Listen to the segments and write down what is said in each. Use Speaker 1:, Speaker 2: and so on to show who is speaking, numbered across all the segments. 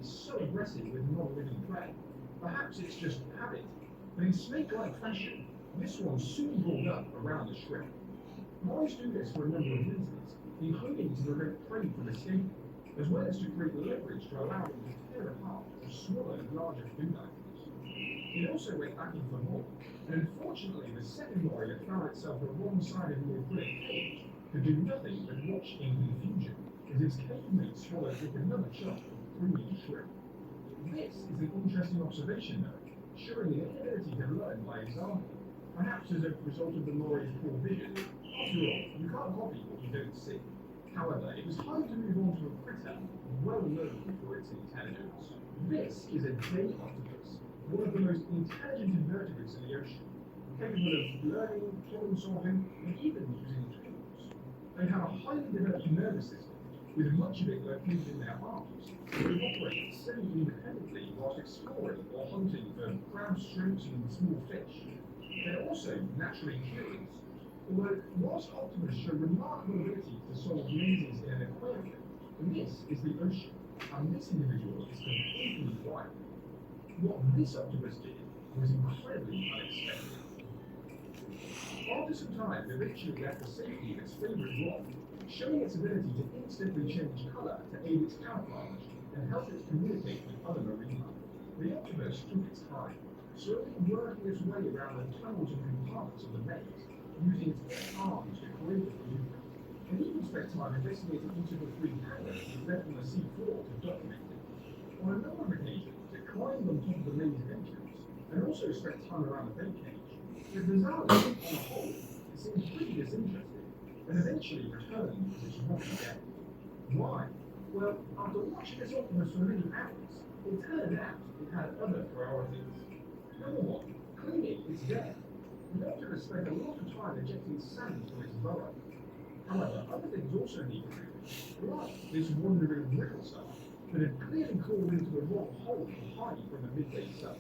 Speaker 1: is so aggressive with non-living prey. Perhaps it's just habit, but in snake-like fashion, this one soon pulled up around the shrimp. Mice do this for a number of reasons, including to prevent prey from escaping, as well as to create leverage to allow them to tear apart or swallow larger food items. It also went lacking for more, and unfortunately the second boy that found itself the wrong side of the aquatic cage could do nothing but watch in confusion as its cage mate swallowed with another chunk of premium shrimp. This is an interesting observation though, showing the inability to learn by example, perhaps as a result of the lorry's poor vision. After all, you can't copy what you don't see. However, it was time to move on to a critter well known for its intelligence. This is a day octopus, one of the most intelligent invertebrates in the ocean, capable of learning, problem solving, and even using tools. They have a highly developed nervous system, with much of it located in their arms. They operate semi-independently whilst exploring or hunting for crabs, shrimps, and small fish. They're also naturally curious. Although, whilst octopus show remarkable ability to solve mazes in an aquarium, this is the ocean, and this individual is completely wild. What this octopus did was incredibly unexpected. After some time, it eventually left the safety of its favourite rock, showing its ability to instantly change colour to aid its camouflage and help it communicate with other marine life. The octopus took its time, slowly working its way around the tunnels and compartments of the maze, using its arms to create the blueprint, and even spent time investigating each of the three hangars left on the sea floor to document it. On a number of occasions, it climbed on top of the maze entrance, and also spent time around the bait cage. But bizarrely, on the whole, it seemed pretty disinterested, and eventually returned to its rocky death. Why? Well, after watching this octopus for many hours, it turned out it had other priorities. Number one, cleaning its den. The octopus spent a lot of time ejecting sand from its burrow. However, other things also need doing, like this wandering whistle that had clearly crawled into the wrong hole to hide from the midday sun.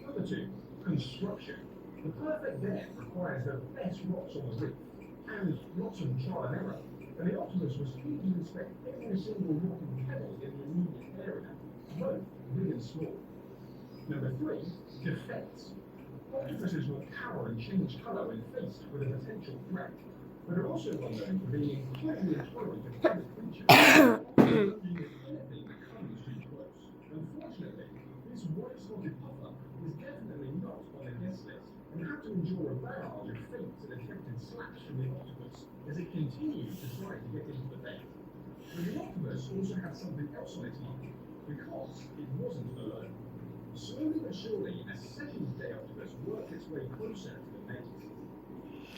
Speaker 1: Number two, construction. The perfect den requires the best rocks on the roof, and lots of trial and error, and the octopus was keen to inspect every single rock and pebble in the immediate area, both big and small. Number three, defense. Octopuses will cower and change colour when faced with a potential threat, but are also well known for being incredibly intolerant of other creatures, looking at anything that comes too close. Unfortunately, this white-spotted puffer is definitely not on the guest list, and had to endure a barrage of feints and attempted slaps from the octopus as it continued to try to get into the bait. But the octopus also had something else on its mind, because it wasn't alone. Slowly but surely, a second day octopus worked its way closer to the maze.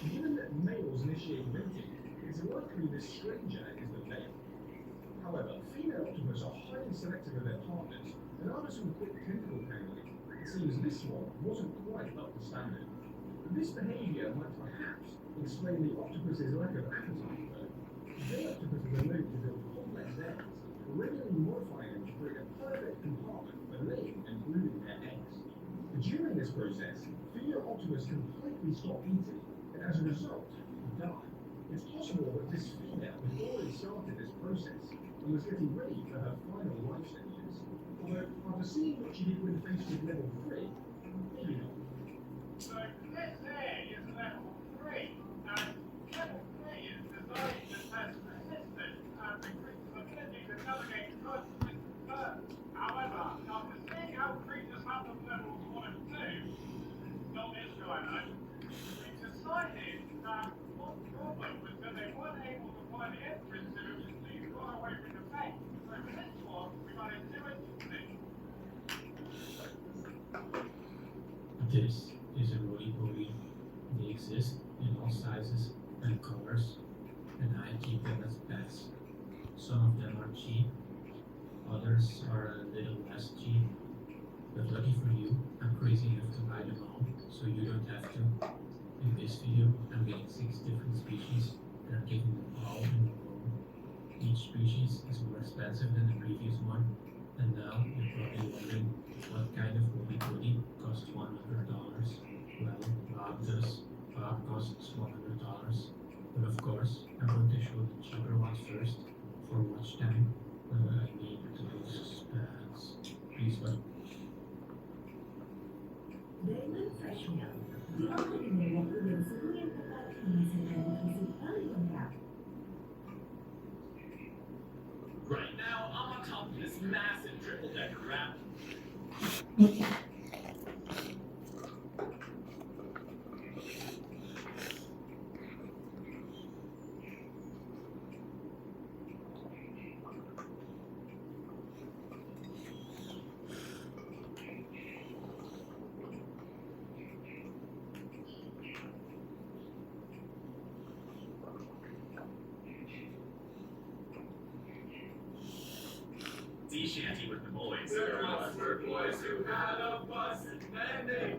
Speaker 1: Given that males initiate mating, it's likely this stranger is the male. However, female octopus are highly selective of their partners, and after some quick tentacle handling, it seems this one wasn't quite up to standard. This behaviour might perhaps explain the octopus's lack of appetite, though. Day octopuses are known to build complex dens, regularly modifying them to create a perfect compartment for laying and brooding their eggs. During this process, female octopus completely stop eating, and as a result, die. It's possible that this female had already started this process and was getting ready for her final life stages. Although, after seeing what she did when faced with level 3, maybe not.
Speaker 2: So this here is level 3, and level 3 is designed to test resistance and the creature's ability to navigate constantly first. However, after seeing how creatures handle levels 1 and 2, not this guy though, we decided that one problem was that they weren't able to find the entrance to it, so you got away from the bait. So for this one, we got a 2-inch.
Speaker 3: This is a roly poly. They exist in all sizes and colors, and I keep them as pets. Some of them are cheap, others are a little less cheap. But lucky for you, I'm crazy enough to buy them all, so you don't have to. In this video, I'm getting 6 different species and I'm giving them all in a row. Each species is more expensive than the previous one, and now you're probably wondering what kind of roly poly costs $100. Well, Bob does. Bob costs $100. But of course, I'm going to show the cheaper ones first for watch time. I need to lose suspense. Please what?
Speaker 4: 매운 fresh milk. 유럽인의 예쁘게 수고의 뜻과 이미지를 기술 빨리입니다.
Speaker 2: Right now, I'm on top of this massive triple-decker raft. Sea shanty with the boys. There once were boys who had a bus, and then they...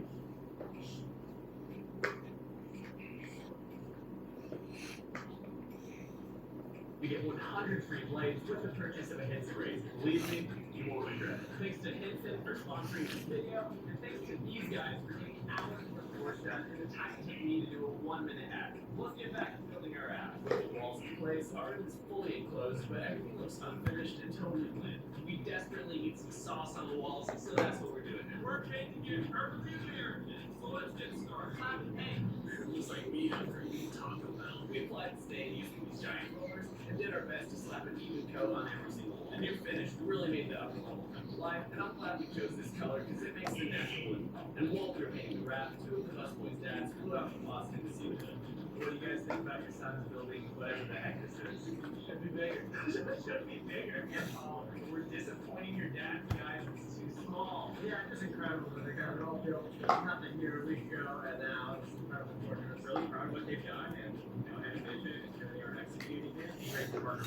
Speaker 2: You get 100 free plays with the purchase of a hit series. Believe me, you won't regret it. Thanks to Hinton for sponsoring this video, and thanks to these guys for taking hours worth of work done in the time it took me to do a 1-minute ad. Let's get back to building our app. The walls in place are fully enclosed, but everything looks unfinished and totally bland. We desperately need some sauce on the walls, so that's what we're doing now. We're changing it perfectly American, so let's get started. Hey, it looks like me after eating Taco Bell. We applied the stain using these giant rollers and did our best to slap an even coat on every single wall. And your finish really made the upper level come to life, and I'm glad we chose this color because it makes the natural look. And while we were painting the raft, 2 of us boys' dads flew out from Boston to see the film. What do you guys think about your son's building whatever the heck this is? Should be bigger. Should be bigger. Oh, we're disappointing your dad, guys. It's too small.
Speaker 1: Yeah, it's incredible that they got it all built. Nothing here a week ago, and now it's incredible. We're
Speaker 2: Really proud of what they've done, and they are executing it. Great partner.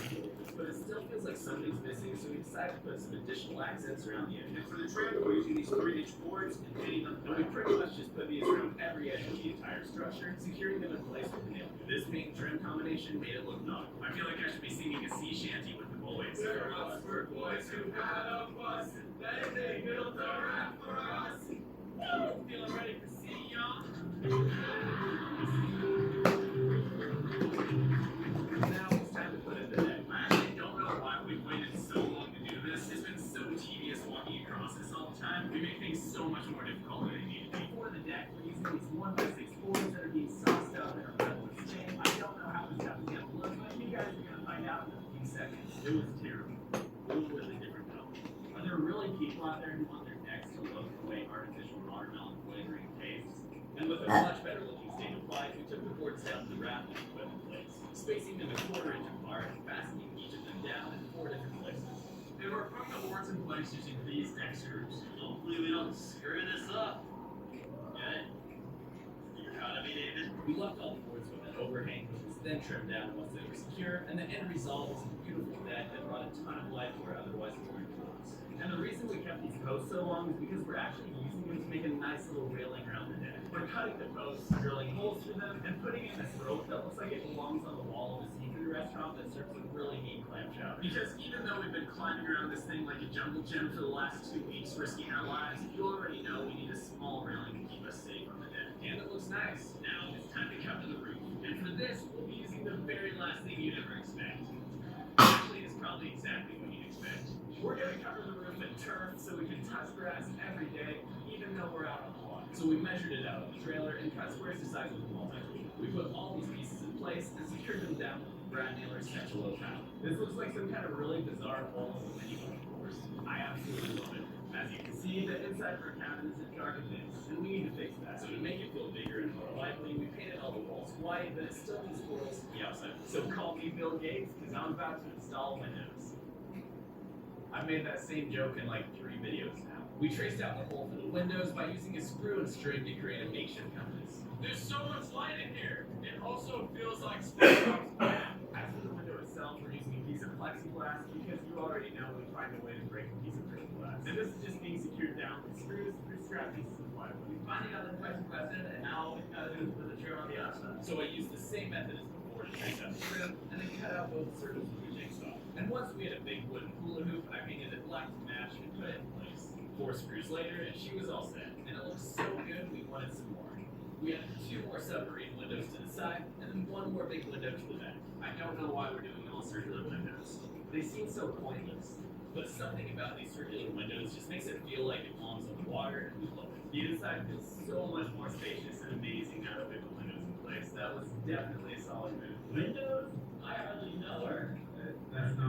Speaker 2: But it still feels like something's missing, so we decided to put some additional accents around the edge. And for the trim, we're using these 3-inch boards and hitting them. And we pretty much just put these around every edge of the entire structure, securing them in place with the nail. This paint trim combination made it look nautical. I feel like I should be singing a sea shanty with the boys. There once were boys who had a bus, and then they built a raft for us. Woo! Feeling ready for sea, y'all? Now it's time to put it to bed. I actually don't know why we've waited so long to do this. It's been so tedious walking across this all the time. We make things so much more difficult than they need to be. For the deck, we're using these 1x6 boards that are being sauced up in a redwood stain. I don't know how this stuff is going to look, but you guys are going to find out in a few seconds. It was terrible. It was really different though. Are there really people out there who want their decks to look the way artificial watermelon flavoring tastes? And with a much better looking stain applied, we took the boards down to the raft and put in place, spacing them a 1/4 inch apart and fastening each of them down in 4 different places. And we're putting the boards in place using these deck screws. Hopefully we don't screw this up. Good. You're proud of me, David? We left all the boards with an overhang, which was then trimmed down once they were secure, and the end result was a beautiful deck that brought a ton of life to our otherwise boring floors. And the reason we kept these posts so long is because we're actually using them to make a nice little railing around the deck. We're cutting the posts, drilling holes through them, and putting in this rope that looks like it belongs on the wall of a seafood restaurant that serves a really neat clam chowder. Because even though we've been climbing around this thing like a jungle gym for the last 2 weeks, risking our lives, you already know we need a small railing to keep us safe on the deck. And it looks nice. Now it's time to cover the roof. And for this, we'll be using the very last thing you'd ever expect. Actually, it's probably exactly what you'd expect. We're going to cover the roof in turf so we can touch grass every day, even though we're out on the water. So we measured it out on the trailer and cut squares the size of the multi-tool. We put all these pieces in place and secured them down with Brad Naylor's Sectional towel. This looks like some kind of really bizarre hole in the menu, of course. I absolutely love it. As you can see, the inside of our cabin is a dark abyss, and we need to fix that. So to make it feel bigger and more lively, we painted all the walls white, but it still needs portals to the outside. So call me Bill Gates, because I'm about to install Windows. I've made that same joke in like 3 videos now. We traced out the hole for the windows by using a screw and string to create a makeshift compass. There's so much light in here. It also feels like SpongeBob's lab. As for the window itself, we're using a piece of plexiglass because you already know we find a way to break a piece of plexiglass. And this is just being secured down with screws through scrap pieces of plywood. We finally got the plexiglass in, and now all we've got to do is put the trim on the outside. So I used the same method as before to trace out the trim, and then cut out both circles with a jigsaw. And once we had a big wooden hula hoop, I painted it black to match and put it in place. 4 screws later, and she was all set. And it looked so good, we wanted some more. We added 2 more submarine windows to the side, and then 1 more big window to the back. I don't know why we're doing all circular windows. They seem so pointless. But something about these circular windows
Speaker 5: windows just makes it feel like it belongs on the water, and we love it. The inside feels so much more spacious and amazing now that we have the windows in place. That was definitely a solid move.
Speaker 6: Windows